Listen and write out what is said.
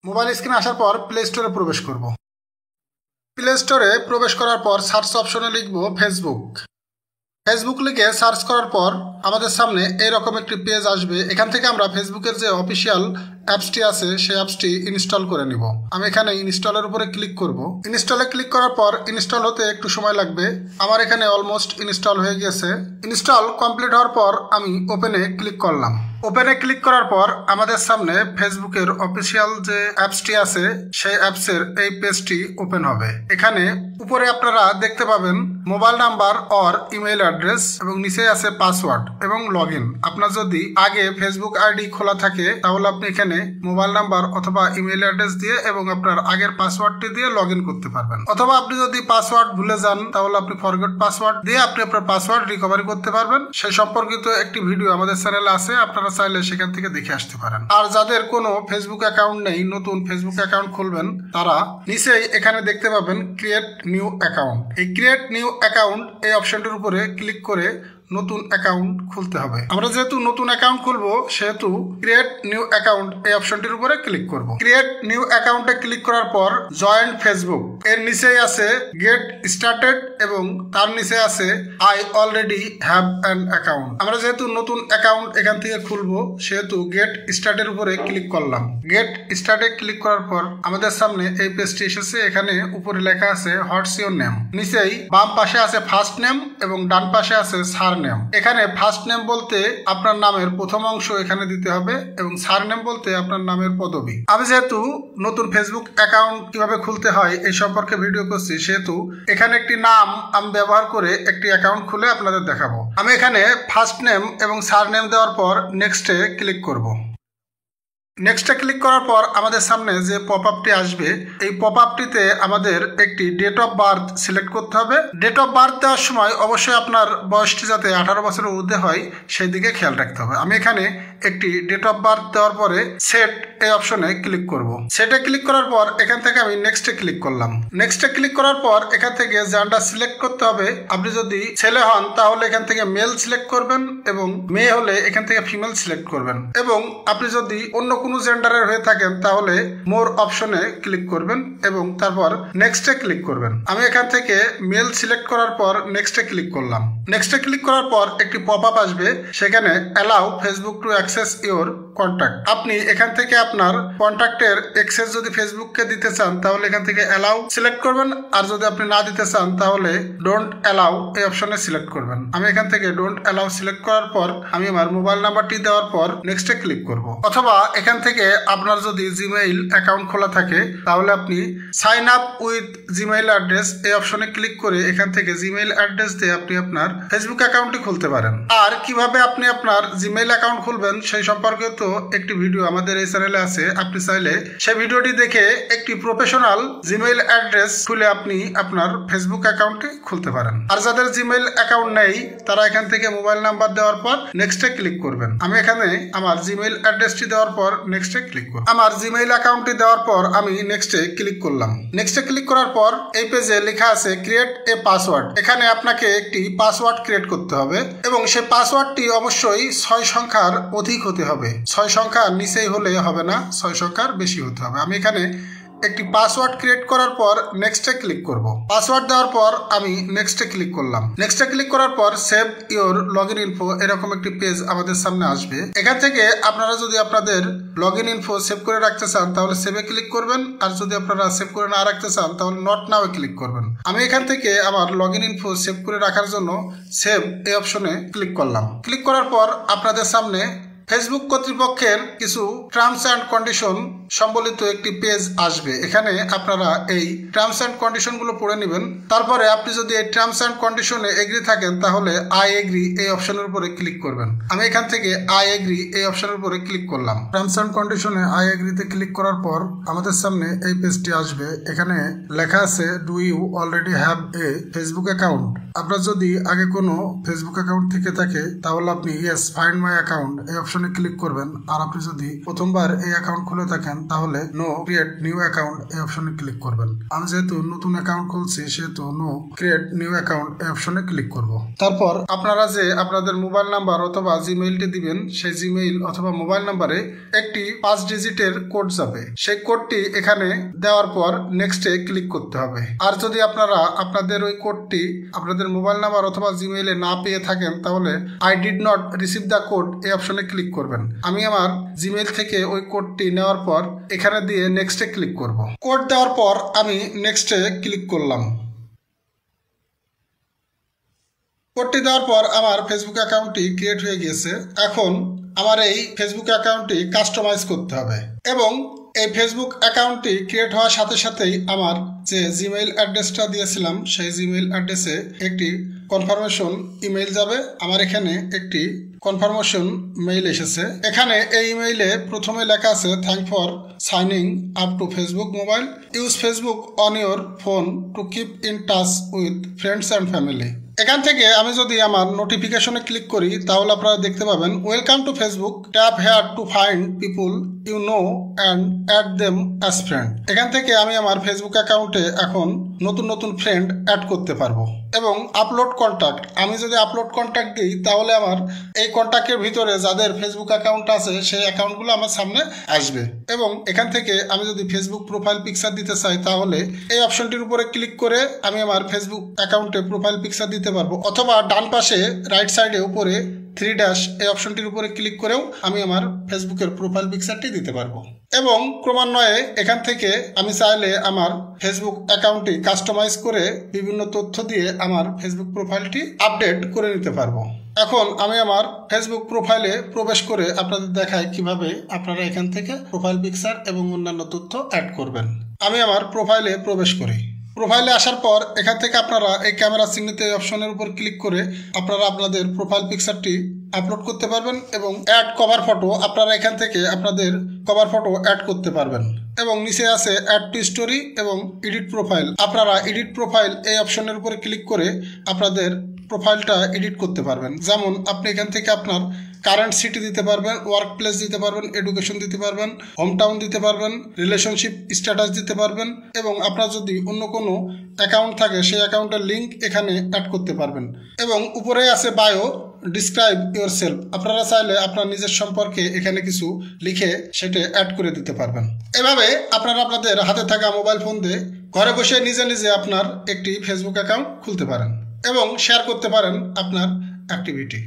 Mobile স্ক্রিনে আসার পর প্লে স্টোরে প্রবেশ করব। প্লে স্টোরে প্রবেশ করার পর সার্চ অপশনে লিখব ফেসবুক। ফেসবুক লিখে সার্চ করার পর আমাদের সামনে এইরকম একটি পেজ আসবে। এখান থেকে আমরা ফেসবুকের যে অফিসিয়াল অ্যাপসটি আছে সেই অ্যাপসটি ইনস্টল করে নিব। আমি এখানে ইনস্টলের উপরে ক্লিক করব। ইনস্টলে ক্লিক করার পর ইনস্টল হতে একটু সময় লাগবে। আমার এখানে অলমোস্ট ইনস্টল হয়ে গেছে। ইনস্টল কমপ্লিট হওয়ার পর আমি ওপেনে ক্লিক করলাম। ওপেনে ক্লিক করার পর আমাদের সামনে ফেসবুকের অফিসিয়াল যে অ্যাপসটি আছে সেই অ্যাপসের এই পেজটি ওপেন হবে। এখানে উপরে আপনারা দেখতে পাবেন mobile number or email address এবং নিচে আছে পাসওয়ার্ড এবং লগ ইন। আপনার যদি আগে ফেসবুক আইডি খোলা থাকে তাহলে আপনি এখানে মোবাইল নাম্বার অথবা ইমেইল অ্যাড্রেস দিয়ে এবং আপনার আগের পাসওয়ার্ডটি দিয়ে লগ ইন করতে পারবেন। অথবা আপনি যদি পাসওয়ার্ড ভুলে যান তাহলে আপনি ফরগেট পাসওয়ার্ড দিয়ে আপনি আপনার পাসওয়ার্ড রিকভারি করতে পারবেন। সেই সম্পর্কিত একটি ভিডিও আমাদের চ্যানেলে আছে, আপনারা চাইলে সেখান থেকে দেখে আসতে পারেন। আর যাদের কোনো ফেসবুক অ্যাকাউন্ট নেই, নতুন ফেসবুক অ্যাকাউন্ট খুলবেন, তারা নিচেই এখানে দেখতে পাবেন ক্রিয়েট নিউ অ্যাকাউন্ট। এই ক্রিয়েট নিউ অ্যাকাউন্ট এই অপশনটির উপরে ক্লিক করে নতুন অ্যাকাউন্ট খুলতে হবে। আমরা যেহেতু নতুন অ্যাকাউন্ট খুলবো সেহেতু ক্রিয়েট নিউ অ্যাকাউন্ট এই অপশনটির উপরে ক্লিক করব। ক্রিয়েট নিউ অ্যাকাউন্টে ক্লিক করার পর জয়েন ফেসবুক এর নিচেই আছে গেট স্টার্টেড এবং তার নিচে আছে I already have an account. আমরা যেহেতু নতুন অ্যাকাউন্ট এখান থেকে খুলবো সেহেতু গেট স্টার্টের উপরে ক্লিক করলাম। গেট স্টার্টে ক্লিক করার পর আমাদের সামনে এই পেজটি এসেছে। এখানে উপরে লেখা আছে হোয়াটস ইওর নেম। নিচেই বাম পাশে আছে ফার্স্ট নেম এবং ডান পাশে আছে সার নেম। এখানে ফার্স্ট নেম বলতে আপনার নামের প্রথম অংশ এখানে দিতে হবে এবং সার নেম বলতে আপনার নামের পদবি। আমি যেহেতু নতুন ফেসবুক অ্যাকাউন্ট কিভাবে খুলতে হয় এই সম্পর্কে ভিডিও করছি সেহেতু এখানে একটি নাম আমি ব্যবহার করে একটি অ্যাকাউন্ট খুলে আপনাদের দেখাবো। আমি এখানে ফার্স্ট নেম এবং সার নেম দেওয়ার পর নেক্সটে ক্লিক করব। নেক্সটে ক্লিক করার পর আমাদের সামনে যে পপ আপটি আসবে এই পপ আপটিতে আমাদের একটি ডেট অফ বার্থ সিলেক্ট করতে হবে। ডেট অফ বার্থ দেওয়ার সময় অবশ্যই আপনার বয়সটি যাতে 18 বছরের ঊর্ধ্বে হয় সেই দিকে খেয়াল রাখতে হবে। আমি এখানে একটি ডেট অফ বার্থ দেওয়ার পরে সেট এই অপশনে ক্লিক করব। সেটে ক্লিক করার পর এখান থেকে আমি নেক্সটে ক্লিক করলাম। নেক্সটে ক্লিক করার পর এখান থেকে জেন্ডার সিলেক্ট করতে হবে। আপনি যদি ছেলে হন তাহলে এখান থেকে মেল সিলেক্ট করবেন এবং মেয়ে হলে এখান থেকে ফিমেল সিলেক্ট করবেন এবং আপনি যদি অন্য কোনো জেন্ডারের হয়ে থাকেন তাহলে মোর অপশনে ক্লিক করবেন এবং তারপর নেক্সটে ক্লিক করবেন। আমি এখান থেকে মেল সিলেক্ট করার পর নেক্সটে ক্লিক করলাম। নেক্সটে ক্লিক করার পর একটি পপ আপ আসবে, সেখানে allow Facebook to access your contact. আপনি এখান থেকে আপনার কন্ট্যাক্টের অ্যাক্সেস যদি ফেসবুককে দিতে চান তাহলে এখান থেকে অ্যালাউ সিলেক্ট করবেন, আর যদি আপনি না দিতে চান তাহলে ডোন্ট অ্যালাউ এই অপশনে সিলেক্ট করবেন। আমি এখান থেকে ডোন্ট অ্যালাউ সিলেক্ট করার পর আমি আমার মোবাইল নাম্বারটি দেওয়ার পর নেক্সটে ক্লিক করব। অথবা এখান থেকে আপনার যদি জিমেইল অ্যাকাউন্ট খোলা থাকে তাহলে আপনি sign up with Gmail address এই অপশনে ক্লিক করে এখান থেকে জিমেইল অ্যাড্রেস দিয়ে আপনি আপনার ফেসবুক অ্যাকাউন্টটি খুলতে পারেন। আর কিভাবে আপনি আপনার জিমেইল অ্যাকাউন্ট খুলবেন সেই সম্পর্কে তো একটি ভিডিও আমাদের এই চ্যানেলে আছে, আপনি চাইলে সেই ভিডিওটি দেখে একটি প্রফেশনাল জিমেইল অ্যাড্রেস খুলে আপনি আপনার ফেসবুক অ্যাকাউন্টটি খুলতে পারেন। আর যাদের জিমেইল অ্যাকাউন্ট নেই তারা এখান থেকে মোবাইল নাম্বার দেওয়ার পর নেক্সটে ক্লিক করবেন। আমি এখানে আমার জিমেইল অ্যাড্রেসটি দেওয়ার পর নেক্সটে ক্লিক করব। আমার জিমেইল অ্যাকাউন্টটি দেওয়ার পর আমি নেক্সটে ক্লিক করলাম। নেক্সটে ক্লিক করার পর এই পেজে লেখা আছে ক্রিয়েট এ পাসওয়ার্ড। এখানে আপনাকে একটি পাসওয়ার্ড ক্রিয়েট করতে হবে এবং সেই পাসওয়ার্ডটি অবশ্যই 6 সংখ্যার অধিক হতে হবে। 6 সংখ্যার নিচেই হলে হবে না, 6 সংখ্যার বেশি হতে হবে। আমি এখানে একটি পাসওয়ার্ড ক্রিয়েট করার পর নেক্সটে ক্লিক করব। পাসওয়ার্ড দেওয়ার পর আমি নেক্সটে ক্লিক করলাম। নেক্সটে ক্লিক করার পর সেভ ইওর লগইন ইনফো এরকম একটি পেজ আমাদের সামনে আসবে। এখান থেকে আপনারা যদি আপনাদের লগইন ইনফো সেভ করে রাখতে চান তাহলে সেভে ক্লিক করবেন, আর যদি আপনারা সেভ করে না রাখতে চান তাহলে নট নাও ক্লিক করবেন। আমি এখান থেকে আমার লগইন ইনফো সেভ করে রাখার জন্য সেভ এই অপশনে ক্লিক করলাম। ক্লিক করার পর আপনাদের সামনে ফেসবুক কর্তৃপক্ষের কিছু টার্মস অ্যান্ড কন্ডিশন সম্বলিত একটি পেজ আসবে। এখানে আপনারা এই টার্মস অ্যান্ড কন্ডিশনগুলো পড়ে নেবেন। তারপরে আপনি যদি এই টার্মস অ্যান্ড কন্ডিশনে এগ্রি থাকেন তাহলে আই এগ্রি এই অপশনের উপরে ক্লিক করবেন। আমি এখান থেকে আই এগ্রি এই অপশনের উপরে ক্লিক করলাম। টার্মস অ্যান্ড কন্ডিশনে আই এগ্রিতে ক্লিক করার পর আমাদের সামনে এই পেজটি আসবে। এখানে লেখা আছে do you already have a Facebook account. আপনার যদি আগে কোনো ফেসবুক অ্যাকাউন্ট থেকে থাকে তাহলে আপনি ইয়েস ফাইন্ড মাই অ্যাকাউন্ট এই অপশন অপশনে ক্লিক করবেন। আর আপনি যদি প্রথমবার এই অ্যাকাউন্ট খুলে থাকেন তাহলে নো ক্রিয়েট নিউ অ্যাকাউন্ট এই অপশনে ক্লিক করবেন। আমি যেহেতু নতুন অ্যাকাউন্ট খুলছি সেহেতু নো ক্রিয়েট নিউ অ্যাকাউন্ট এই অপশনে ক্লিক করব। তারপর আপনারা যে আপনাদের মোবাইল নাম্বার অথবা জিমেইলটি দিবেন সেই জিমেইল অথবা মোবাইল নাম্বারে একটি 5 ডিজিটের কোড যাবে। সেই কোডটি এখানে দেওয়ার পর নেক্সটে ক্লিক করতে হবে। আর যদি আপনারা আপনাদের ওই কোডটি আপনাদের মোবাইল নাম্বার অথবা জিমেইলে না পেয়ে থাকেন তাহলে I did not receive the code এই অপশনে ক্লিক করবেন। আমি আমার জিমেইল থেকে ওই কোডটি নেওয়ার পর এখানে দিয়ে নেক্সটে ক্লিক করব। কোড দেওয়ার পর আমি নেক্সটে ক্লিক করলাম। কোডটি দেওয়ার পর আমার ফেসবুক অ্যাকাউন্টটি ক্রিয়েট হয়ে গিয়েছে। এখন আমার এই ফেসবুক অ্যাকাউন্টটি কাস্টমাইজ করতে হবে এবং এই ফেসবুক অ্যাকাউন্টটি ক্রিয়েট হওয়ার সাথে সাথেই আমার যে জিমেইল অ্যাড্রেসটা দিয়েছিলাম সেই জিমেইল অ্যাড্রেসে একটি কনফার্মেশন ইমেইল যাবে। আমার এখানে একটি কনফার্মেশন মেইল এসেছে। এখানে এই ইমেইলে প্রথমে লেখা আছে thank for signing up to Facebook mobile, use Facebook on your phone to keep in touch with friends and family. এখান থেকে আমি যদি আমার নোটিফিকেশনে ক্লিক করি তাহলে আপনারা দেখতে পাবেন welcome to Facebook, tap here to find people you know and add them as friend. এখান থেকে আমি আমার ফেসবুক অ্যাকাউন্টে এখন নতুন নতুন ফ্রেন্ড অ্যাড করতে পারবো। এবং আপলোড কন্ট্যাক্ট, আমি যদি আপলোড কন্ট্যাক্ট দিই তাহলে আমার এই কন্ট্যাক্টের ভিতরে যাদের ফেসবুক অ্যাকাউন্ট আছে সেই অ্যাকাউন্টগুলো আমার সামনে আসবে। এবং এখান থেকে আমি যদি ফেসবুক প্রোফাইল পিকচার দিতে চাই তাহলে এই অপশনটির উপরে ক্লিক করে আমি আমার ফেসবুক অ্যাকাউন্টে প্রোফাইল পিকচার দিতে পারবো, অথবা ডান পাশে রাইট সাইডে উপরে 3 এই অপশনটির উপরে ক্লিক করেও আমি আমার ফেসবুকের প্রোফাইল পিকচারটি দিতে পারবো। এবং ক্রমান্বয়ে এখান থেকে আমি চাইলে আমার ফেসবুক অ্যাকাউন্টটি কাস্টমাইজ করে বিভিন্ন তথ্য দিয়ে আমার ফেসবুক প্রোফাইলটি আপডেট করে নিতে পারবো। এখন আমি আমার ফেসবুক প্রোফাইলে প্রবেশ করে আপনাদের দেখাই কিভাবে আপনারা এখান থেকে প্রোফাইল পিকচার এবং অন্যান্য তথ্য অ্যাড করবেন। আমি আমার প্রোফাইলে প্রবেশ করি। প্রোফাইলে আসার পর এখান থেকে আপনারা এই ক্যামেরা চিহ্নিত এই অপশনের উপর ক্লিক করে আপনারা আপনাদের প্রোফাইল পিকচারটি আপলোড করতে পারবেন এবং অ্যাড কভার ফটো, আপনারা এখান থেকে আপনাদের কভার ফটো অ্যাড করতে পারবেন। এবং নিচে আছে অ্যাড টু স্টোরি এবং এডিট প্রোফাইল, আপনারা এডিট প্রোফাইল এই অপশনের উপরে ক্লিক করে আপনাদের প্রোফাইলটা এডিট করতে পারবেন। যেমন আপনি এখান থেকে আপনার কারেন্ট সিটি দিতে পারবেন, ওয়ার্ক প্লেস দিতে পারবেন, এডুকেশন দিতে পারবেন, হোম টাউন দিতে পারবেন, রিলেশনশিপ স্ট্যাটাস দিতে পারবেন এবং আপনার যদি অন্য কোনো অ্যাকাউন্ট থাকে সেই অ্যাকাউন্টের লিঙ্ক এখানে অ্যাড করতে পারবেন। এবং উপরে আছে বায়ো, ডিসক্রাইব ইউর সেলফ, আপনারা চাইলে আপনার নিজের সম্পর্কে এখানে কিছু লিখে সেটা অ্যাড করে দিতে পারবেন। এভাবে আপনারা আপনাদের হাতে থাকা মোবাইল ফোন দিয়ে ঘরে বসে নিজে নিজে আপনার একটি ফেসবুক অ্যাকাউন্ট খুলতে পারেন এবং শেয়ার করতে পারেন আপনার অ্যাক্টিভিটি।